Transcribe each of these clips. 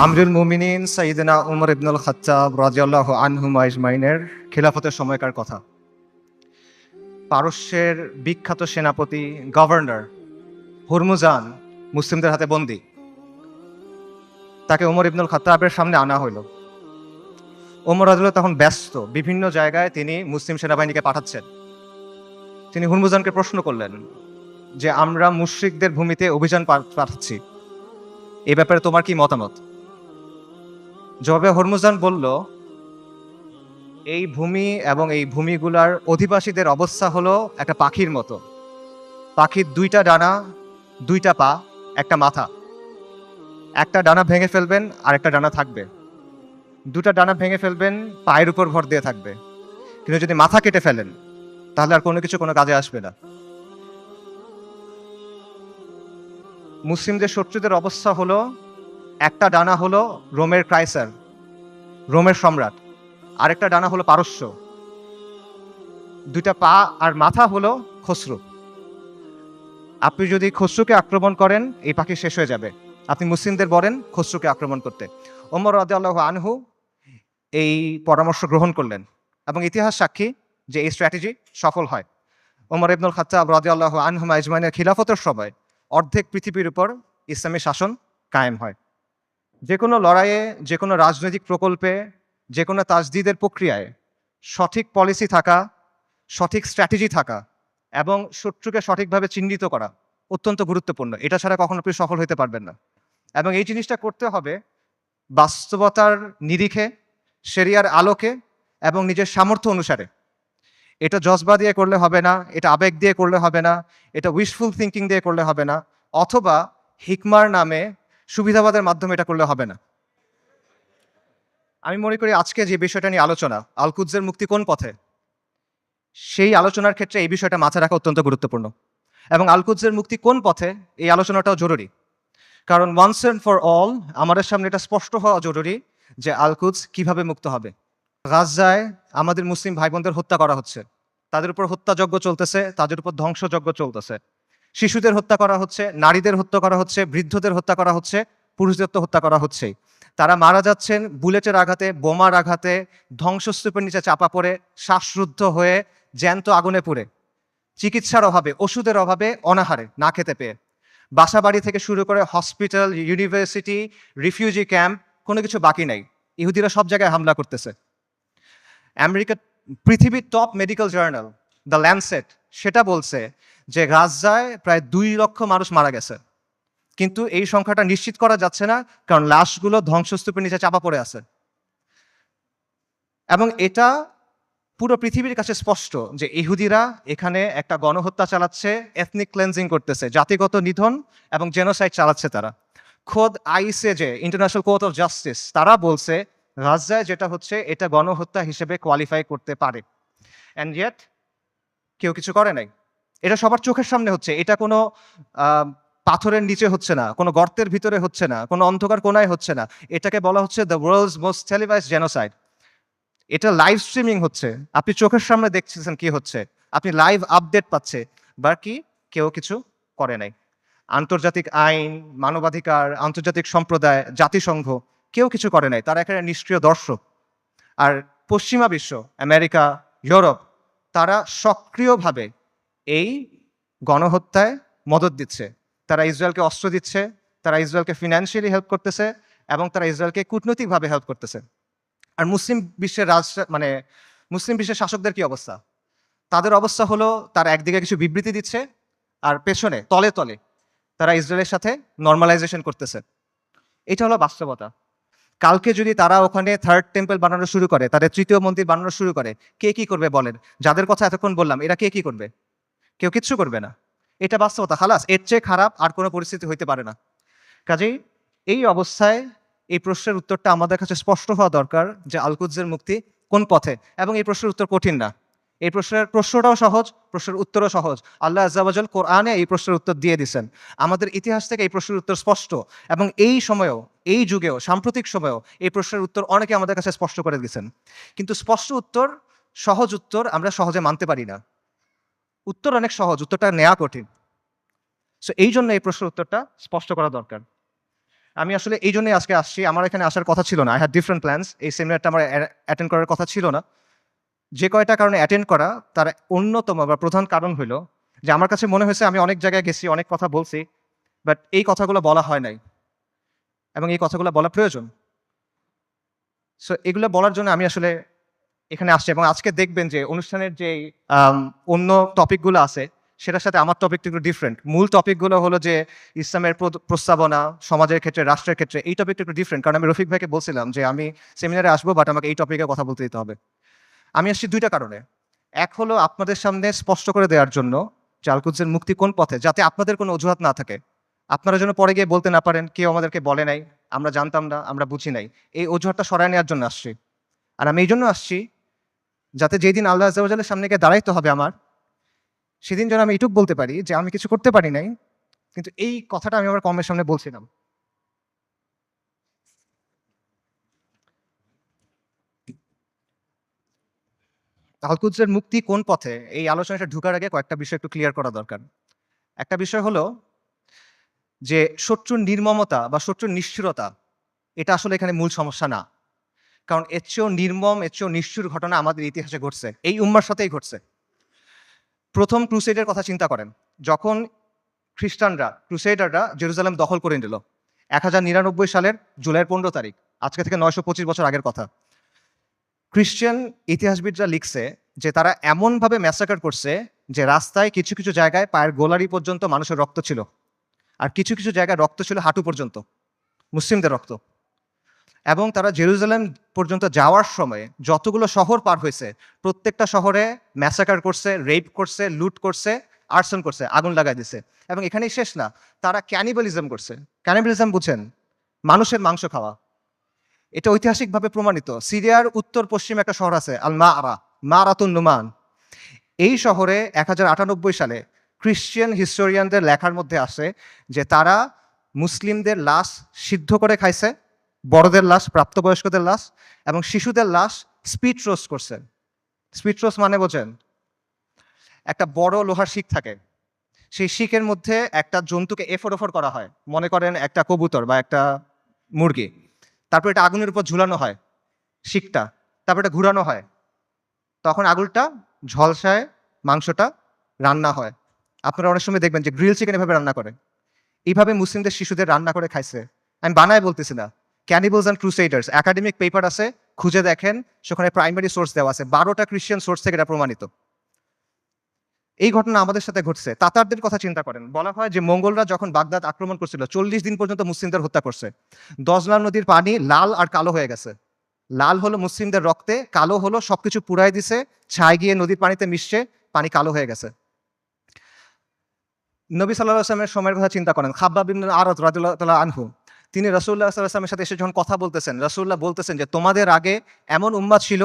আমিরুল মুমিনিন সাইয়েদনা উমর ইবনুল খাত্তাব রাদিয়াল্লাহু আনহুম আজমাইনের খিলাফতের সময়কার কথা। পারস্যের বিখ্যাত সেনাপতি গভর্নর হুরমুজান মুসলিমদের হাতে বন্দী। তাকে উমর ইবনুল খাত্তাবের সামনে আনা হইল। উমর রাদিয়াল্লাহু তখন ব্যস্ত, বিভিন্ন জায়গায় তিনি মুসলিম সেনাবাহিনীকে পাঠাচ্ছেন। তিনি হুরমুজানকে প্রশ্ন করলেন যে, আমরা মুশরিকদের ভূমিতে অভিযান পাঠাচ্ছি, এ ব্যাপারে তোমার কি মতামত? জবাবে হরমুজান বলল, এই ভূমি এবং এই ভূমিগুলার অধিবাসীদের অবস্থা হলো একটা পাখির মতো। পাখির দুইটা ডানা, দুইটা পা, একটা মাথা। একটা ডানা ভেঙে ফেলবেন, আর একটা ডানা থাকবে। দুটা ডানা ভেঙে ফেলবেন, পায়ের উপর ভর দিয়ে থাকবে। কিন্তু যদি মাথা কেটে ফেলেন, তাহলে আর কোনো কিছু কোনো কাজে আসবে না। মুসলিমদের শত্রুদের অবস্থা হলো, একটা ডানা হলো রোমের ক্রাইসার, রোমের সম্রাট, আরেকটা ডানা হলো পারস্য, দুইটা পা আর মাথা হলো খসরু। আপনি যদি খসরুকে আক্রমণ করেন, এই পাখি শেষ হয়ে যাবে। আপনি মুসলিমদের বলেন খসরুকে আক্রমণ করতে। ওমর রাদিয়াল্লাহু আনহু এই পরামর্শ গ্রহণ করলেন এবং ইতিহাস সাক্ষী যে এই স্ট্র্যাটেজি সফল হয়। ওমর ইবনুল খাত্তাব রাদিয়াল্লাহু আনহু আজমাইনের খিলাফতের সময় অর্ধেক পৃথিবীর উপর ইসলামী শাসন কায়েম হয়। যে কোনো লড়াইয়ে, যে কোনো রাজনৈতিক প্রকল্পে, যে কোনো তাজদিদের প্রক্রিয়ায় সঠিক পলিসি থাকা, সঠিক স্ট্র্যাটেজি থাকা এবং শত্রুকে সঠিকভাবে চিহ্নিত করা অত্যন্ত গুরুত্বপূর্ণ। এটা ছাড়া কখনো আপনি সফল হতে পারবেন না। এবং এই জিনিসটা করতে হবে বাস্তবতার নিরিখে, শরিয়ার আলোকে এবং নিজের সামর্থ্য অনুসারে। এটা জজবা দিয়ে করলে হবে না, এটা আবেগ দিয়ে করলে হবে না, এটা উইশফুল থিঙ্কিং দিয়ে করলে হবে না, অথবা হিকমার নামে সুবিধাবাদের মাধ্যমে এটা করলে হবে না। আমি মনে করি আজকে যে বিষয়টা নিয়ে আলোচনা, আল কুদসের মুক্তি কোন পথে, সেই আলোচনার ক্ষেত্রে এই বিষয়টা মাথায় রাখা অত্যন্ত গুরুত্বপূর্ণ। এবং আল কুদসের মুক্তি কোন পথে, এই আলোচনাটাও জরুরি। কারণ ওয়ান্স অ্যান্ড ফর অল আমাদের সামনে এটা স্পষ্ট হওয়া জরুরি যে আল কুদস কিভাবে মুক্ত হবে। গাজায় আমাদের মুসলিম ভাই বোনদের হত্যা করা হচ্ছে, তাদের উপর হত্যাযজ্ঞ চলতেছে, তাদের উপর ধ্বংসযজ্ঞ চলতেছে। শিশুদের হত্যা করা হচ্ছে, নারীদের হত্যা করা হচ্ছে, বৃদ্ধদের হত্যা করা হচ্ছে, পুরুষদের তো হত্যা করা হচ্ছেই। তারা মারা যাচ্ছেন বুলেটের আঘাতে, বোমার আঘাতে, ধ্বংসস্তূপের নিচে চাপা পড়ে, শ্বাসরুদ্ধ হয়ে, জ্যান্ত আগুনে পুড়ে, চিকিৎসার অভাবে, ওষুধের অভাবে, অনাহারে, না খেতে পেয়ে। বাসা বাড়ি থেকে শুরু করে হসপিটাল, ইউনিভার্সিটি, রিফিউজি ক্যাম্প, কোনো কিছু বাকি নাই। ইহুদিরা সব জায়গায় হামলা করতেছে। আমেরিকা, পৃথিবীর top medical journal the Landsat সেটা বলছে যে গাজায় প্রায় 2 লক্ষ মানুষ মারা গেছে, কিন্তু এই সংখ্যাটা নিশ্চিত করা যাচ্ছে না, কারণ লাশগুলো ধ্বংসস্তূপের নিচে চাপা পড়ে আছে। এবং এটা পুরো পৃথিবীর কাছে স্পষ্ট যে ইহুদিরা এখানে একটা গণহত্যা চালাচ্ছে, এথনিক ক্লেন্সিং করতেছে, জাতিগত নিধন এবং জেনোসাইড চালাচ্ছে তারা। খোদ ICJ, international court of justice, তারা বলছে গাজায় যেটা হচ্ছে এটা গণহত্যা হিসেবে কোয়ালিফাই করতে পারে। অ্যান্ড ইয়েট কেউ কিছু করে নাই। এটা সবার চোখের সামনে হচ্ছে। এটা কোনো পাথরের নিচে হচ্ছে না, কোনো গর্তের ভিতরে হচ্ছে না, কোনো অন্ধকার কোনায় হচ্ছে না। এটাকে বলা হচ্ছে the world's most televised genocide. এটা লাইভ স্ট্রিমিং হচ্ছে, আপনি চোখের সামনে দেখছেন কি হচ্ছে, আপনি লাইভ আপডেট পাচ্ছে, বাকি কেউ কিছু করে নাই। আন্তর্জাতিক আইন, মানবাধিকার, আন্তর্জাতিক সম্প্রদায়, জাতিসংঘ কেউ কিছু করে নাই, তারা এখানে নিষ্ক্রিয় দর্শক। আর পশ্চিমা বিশ্ব, আমেরিকা, ইউরোপ, তারা সক্রিয়ভাবে এই গণহত্যায় মদত দিচ্ছে। তারা ইসরায়েলকে অস্ত্র দিচ্ছে, তারা ইসরায়েলকে ফিনান্সিয়ালি হেল্প করতেছে এবং তারা ইসরায়েলকে কূটনৈতিকভাবে হেল্প করতেছে। আর মুসলিম বিশ্বের মুসলিম বিশ্বের শাসকদের কি অবস্থা? তাদের অবস্থা হলো তারা একদিকে কিছু বিবৃতি দিচ্ছে আর পেছনে তলে তলে তারা ইসরায়েলের সাথে নর্মালাইজেশন করতেছে। এটা হলো বাস্তবতা। কালকে যদি তারা ওখানে থার্ড টেম্পল বানানো শুরু করে, তাদের তৃতীয় মন্দির বানানো শুরু করে, কে কি করবে বলেন? যাদের কথা এতক্ষণ বললাম, এরা কে কি করবে? কেউ কিচ্ছু করবে না। এটা বাস্তবতা। খালাস, এর চেয়ে খারাপ আর কোনো পরিস্থিতি হইতে পারে না। কাজেই এই অবস্থায় এই প্রশ্নের উত্তরটা আমাদের কাছে স্পষ্ট হওয়া দরকার যে আল কুদসের মুক্তি কোন পথে। এবং এই প্রশ্নের উত্তর কঠিন না। এই প্রশ্নটাও সহজ, প্রশ্নের উত্তরও সহজ। আল্লাহ আজ্জা ওয়া জাল কোরআনে এই প্রশ্নের উত্তর দিয়ে দিয়েছেন। আমাদের ইতিহাস থেকে এই প্রশ্নের উত্তর স্পষ্ট, এবং এই সময়েও, এই যুগেও, সাম্প্রতিক সময়েও এই প্রশ্নের উত্তর অনেকে আমাদের কাছে স্পষ্ট করে দিয়েছেন। কিন্তু স্পষ্ট উত্তর, সহজ উত্তর আমরা সহজে মানতে পারি না। উত্তর অনেক সহজ, উত্তরটা নেওয়া কঠিন। সো এই জন্য এই প্রশ্নের উত্তরটা স্পষ্ট করা দরকার। আমি আসলে এই জন্যই আজকে আসছি। আমার এখানে আসার কথা ছিল না। I had different plans. এই সেমিনারটা আমার অ্যাটেন্ড করার কথা ছিল না। যে কয়টা কারণে অ্যাটেন্ড করা, তার অন্যতম বা প্রধান কারণ হইলো যে আমার কাছে মনে হয়েছে আমি অনেক জায়গায় গেছি, অনেক কথা বলছি। বাট এই কথাগুলো বলা হয় নাই এবং এই কথাগুলো বলা প্রয়োজন। সো এগুলো বলার জন্য আমি আসলে এখানে আসছি এবং আজকে দেখবেন যে অনুষ্ঠানের যেই অন্য টপিকগুলো আছে সেটার সাথে আমার টপিকটা একটু ডিফারেন্ট। মূল টপিকগুলো হলো যে ইসলামের প্রস্তাবনা, সমাজের ক্ষেত্রে, রাষ্ট্রের ক্ষেত্রে এই টপিকটা একটু ডিফারেন্ট। কারণ আমি রফিক ভাইকে বলছিলাম যে আমি সেমিনারে আসবো বাট আমাকে এই টপিকে কথা বলতে দিতে হবে। আমি আসছি দুইটা কারণে। এক হলো আপনাদের সামনে স্পষ্ট করে দেওয়ার জন্য যে আল কুদসের মুক্তি কোন পথে, যাতে আপনাদের কোনো অজুহাত না থাকে। আপনারা যেন পরে গিয়ে বলতে না পারেন কেউ আমাদেরকে বলে নাই, আমরা জানতাম না, আমরা বুঝি নাই। এই অজুহাতটা সরায় নেওয়ার জন্য আসছি। আর আমি এই জন্য আসছি যাতে যেই দিন আল্লাহ আজ্জাওয়াজালের সামনে গিয়ে দাঁড়াইতে হবে আমার, সেদিন যেন আমি এটুক বলতে পারি যে আমি কিছু করতে পারি নাই, কিন্তু এই কথাটা আমি আমার কমের সামনে বলছিলাম। আল কুদসের মুক্তি কোন পথে, এই আলোচনাটা ঢুকার আগে কয়েকটা বিষয় একটু ক্লিয়ার করা দরকার। একটা বিষয় হলো যে শত্রুর নির্মমতা বা শত্রুর নিষ্ঠুরতা, এটা আসলে এখানে মূল সমস্যা না। কারণ এর চেয়েও নির্মম, এর চেয়েও নিষ্ঠুর ঘটনা আমাদের ইতিহাসে ঘটছে, এই উম্মার সাথেই ঘটছে। প্রথম ক্রুসেডের কথা চিন্তা করেন, যখন খ্রিস্টানরা, ক্রুসেডাররা জেরুজালেম দখল করে নিল 1099 সালের জুলাইয়ের 15 তারিখ, আজকে থেকে 925 বছর আগের কথা। খ্রিস্টান ইতিহাসবিদরা লিখছে যে তারা এমনভাবে ম্যাসাকার করছে যে রাস্তায় কিছু কিছু জায়গায় পায়ের গোলারি পর্যন্ত মানুষের রক্ত ছিল, আর কিছু কিছু জায়গায় রক্ত ছিল হাঁটু পর্যন্ত, মুসলিমদের রক্ত। এবং তারা জেরুজালেম পর্যন্ত যাওয়ার সময় যতগুলো শহর পার হয়েছে প্রত্যেকটা শহরে ম্যাসাকার করছে, রেপ করছে, লুট করছে, আর্সন করছে, আগুন লাগাই দিছে। এবং এখানেই শেষ না, তারা ক্যানিবালিজম করছে। ক্যানিবালিজম বুঝেন? মানুষের মাংস খাওয়া। এটা ঐতিহাসিকভাবে প্রমাণিত। সিরিয়ার উত্তর পশ্চিমে একটা শহর আছে আল মারাতুন নুমান। এই শহরে 1098 সালে খ্রিশ্চিয়ান হিস্টোরিয়ানদের লেখার মধ্যে আসে যে তারা মুসলিমদের লাশ সিদ্ধ করে খাইছে, বড়দের লাশ, প্রাপ্তবয়স্কদের লাশ এবং শিশুদের লাশ স্পিড রোস্ট করছে। স্পিড রোস্ট মানে বোঝেন? একটা বড় লোহার শিক থাকে, সেই শিকের মধ্যে একটা জন্তুকে এফোর ওফর করা হয়, মনে করেন একটা কবুতর বা একটা মুরগি। তারপর এটা আগুনের উপর ঝুলানো হয় শিকটা, তারপর এটা ঘুরানো হয়, তখন আগুনটা ঝলসায় মাংসটা রান্না হয়। আপনারা অনেক সময় দেখবেন যে গ্রিল চিকেন এভাবে রান্না করে। এইভাবে মুসলিমদের শিশুদের রান্না করে খাইছে। আমি বানায় বলতেছি না। ক্যানিবলস অ্যান্ড ক্রুসেডার্স একাডেমিক পেপার আছে, খুঁজে দেখেন, সেখানে প্রাইমারি সোর্স দেওয়া আছে, 12টা খ্রিস্টান সোর্স থেকে এটা প্রমাণিত। এই ঘটনা আমাদের সাথে ঘটছে। তাতারদের কথা চিন্তা করেন, বলা হয় যে মঙ্গলরা যখন বাগদাদ আক্রমণ করছিল 40 দিন পর্যন্ত মুসলিমদের হত্যা করছে। দজলা নদীর পানি লাল আর কালো হয়ে গেছে। লাল হলো মুসলিমদের রক্তে, কালো হলো সবকিছু পুরাই দিছে, ছাই গিয়ে নদীর পানিতে মিশছে, পানি কালো হয়ে গেছে। নবী সাল্লাল্লাহু আলাইহি ওয়াসাল্লামের সময়ের কথা চিন্তা করেন, খাব্বাব ইবনে আরাদ রাদিয়াল্লাহু তাআলা আনহু, তিনি রাসূলুল্লাহ সাল্লাল্লাহু আলাইহি ওয়াসাল্লামের সাথে এসে যখন কথা বলতেছেন, রাসূলুল্লাহ বলতেছেন যে তোমাদের আগে এমন উম্মাত ছিল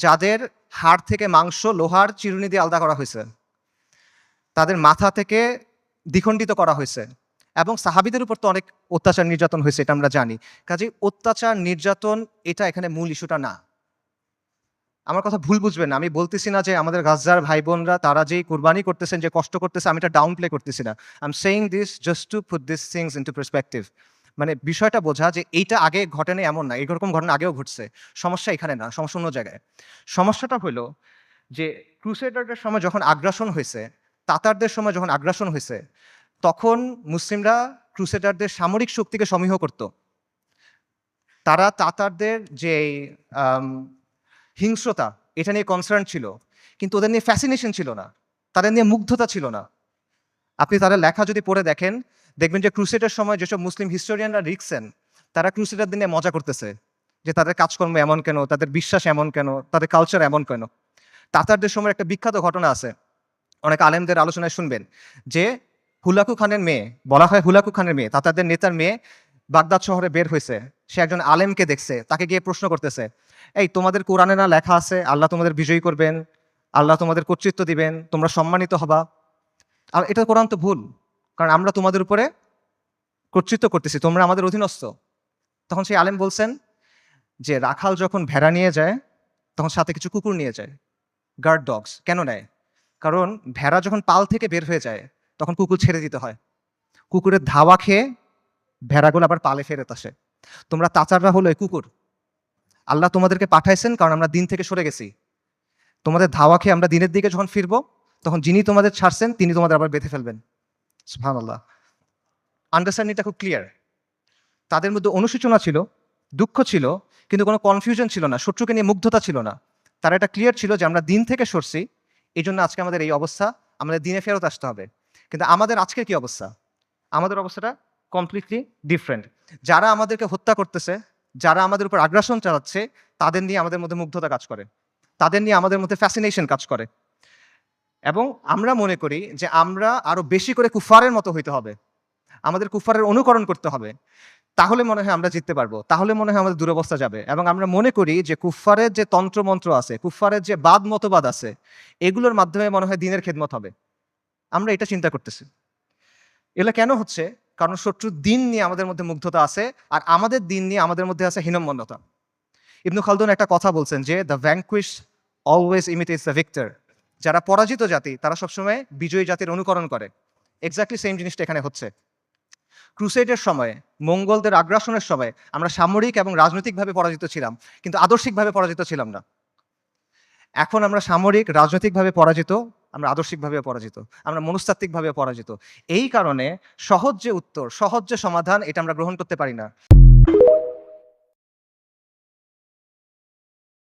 যাদের হাড় থেকে মাংস লোহার চিরুনি দিয়ে আলাদা করা হয়েছে, তাদের মাথা থেকে দ্বিখণ্ডিত করা হয়েছে, এবং সাহাবীদের উপর তো অনেক অত্যাচার নির্যাতন হয়েছে, এটা আমরা জানি। কাজেই অত্যাচার নির্যাতন এটা এখানে মূল ইস্যুটা না। আমার কথা ভুল বুঝবেন না, আমি বলতেছি না যে আমাদের গাজ্জার ভাই বোনরা তারা যেই কুরবানি করতেছেন, যে কষ্ট করতেছে, আমি এটা ডাউন প্লে করতেছি না। I am saying this just to put this things into perspective. মানে বিষয়টা বোঝা যে এইটা আগে ঘটেনি এমন না, এরকম ঘটনা আগেও ঘটছে। সমস্যা এখানে না, সমস্যা অন্য জায়গায়। সমস্যাটা হলো যে ক্রুসেডারদের সময় যখন আগ্রাসন হয়েছে, তাতারদের সময় যখন আগ্রাসন হয়েছে, তখন মুসলিমরা ক্রুসেডারদের সামরিক শক্তিকে সমীহ করত। তারা তাতারদের যে হিংস্রতা, এটা নিয়ে কনসার্ন ছিল, কিন্তু ওদের নিয়ে ফ্যাসিনেশন ছিল না, তাদের নিয়ে মুগ্ধতা ছিল না। আপনি তাদের লেখা যদি পড়ে দেখেন, দেখবেন যে ক্রুসেডের সময় যেসব মুসলিম হিস্টোরিয়ানরা লিখছেন, তারা ক্রুসেডার নিয়ে মজা করতেছে যে তাদের কাজকর্ম এমন কেন, তাদের বিশ্বাস এমন কেন, তাদের কালচার এমন কেন। তাতারদের সময় একটা বিখ্যাত ঘটনা আছে, অনেক আলেমদের আলোচনায় শুনবেন, যে হুলাকু খানের মেয়ে, বলা হয় হুলাকু খানের মেয়ে, তাতারদের নেতার মেয়ে বাগদাদ শহরে বের হয়েছে। সে একজন আলেমকে দেখছে, তাকে গিয়ে প্রশ্ন করতেছে, এই তোমাদের কোরআনে না লেখা আছে আল্লাহ তোমাদের বিজয়ী করবেন, আল্লাহ তোমাদের কর্তৃত্ব দিবেন, তোমরা সম্মানিত হবা, আর এটা কোরআন তো ভুল, কারণ আমরা তোমাদের উপরে কর্তৃত্ব করতেছি, তোমরা আমাদের অধীনস্থ। তখন সেই আলেম বলছেন যে রাখাল যখন ভেড়া নিয়ে যায় তখন সাথে কিছু কুকুর নিয়ে যায়, গার্ড ডগস। কেন নেয়? কারণ ভেড়া যখন পাল থেকে বের হয়ে যায় তখন কুকুর ছেড়ে দিতে হয়, কুকুরের ধাওয়া খেয়ে ভেড়াগুলো আবার পালে ফেরত আসে। তোমরা তাচাররা হলো এই কুকুর। আল্লাহ তোমাদেরকে পাঠাইছেন কারণ আমরা দিন থেকে সরে গেছি। তোমাদের ধাওয়া খেয়ে আমরা দিনের দিকে যখন ফিরবো, তখন যিনি তোমাদের ছাড়ছেন তিনি তোমাদের আবার বেঁধে ফেলবেন। সুবহানাল্লাহ। আন্ডারস্ট্যান্ডিংটা খুব ক্লিয়ার। তাদের মধ্যে অনুশোচনা ছিল, দুঃখ ছিল, কিন্তু কোনো কনফিউশন ছিল না, শত্রুকে নিয়ে মুগ্ধতা ছিল না। তারা এটা ক্লিয়ার ছিল যে আমরা দিন থেকে সরছি, এই জন্য আজকে আমাদের এই অবস্থা, আমাদের দিনে ফেরত আসতে হবে। কিন্তু আমাদের আজকের কি অবস্থা? আমাদের অবস্থাটা কমপ্লিটলি ডিফারেন্ট। যারা আমাদেরকে হত্যা করতেছে, যারা আমাদের উপর আগ্রাসন চালাচ্ছে, তাদের নিয়ে আমাদের মধ্যে মুগ্ধতা কাজ করে, তাদের নিয়ে আমাদের মধ্যে ফ্যাসিনেশন কাজ করে, এবং আমরা মনে করি যে আমরা আরো বেশি করে কুফারের মতো হইতে হবে, আমাদের কুফারের অনুকরণ করতে হবে, তাহলে মনে হয় আমরা জিততে পারবো, তাহলে মনে হয় আমাদের দুরবস্থা যাবে। এবং আমরা মনে করি যে কুফারের যে তন্ত্রমন্ত্র আছে, কুফারের যে বাদ মতবাদ আছে, এগুলোর মাধ্যমে মনে হয় দিনের খেদমত হবে। আমরা এটা চিন্তা করতেছি। এগুলো কেন হচ্ছে? কারণ শত্রুর দিন নিয়ে আমাদের মধ্যে মুগ্ধতা আছে, আর আমাদের দিন নিয়ে আমাদের মধ্যে আছে হীনম্মন্যতা। ইবনু খালদুন একটা কথা বলছেন যে the vanquish always imitates the victor. যারা পরাজিত জাতি তারা সবসময় বিজয়ী জাতির অনুকরণ করে। এক্স্যাক্টলি সেম জিনিসটা এখানে হচ্ছে। ক্রুসেডের সময়, মঙ্গলদের আগ্রাসনের সময় আমরা সামরিক এবং রাজনৈতিকভাবে পরাজিত ছিলাম, কিন্তু আদর্শিকভাবে পরাজিত ছিলাম না। এখন আমরা সামরিক, রাজনৈতিকভাবে পরাজিত, আমরা আদর্শিকভাবে পরাজিত, আমরা মনস্তাত্ত্বিকভাবে পরাজিত। এই কারণে সহজ যে উত্তর, সহজ যে সমাধান, এটা আমরা গ্রহণ করতে পারি না।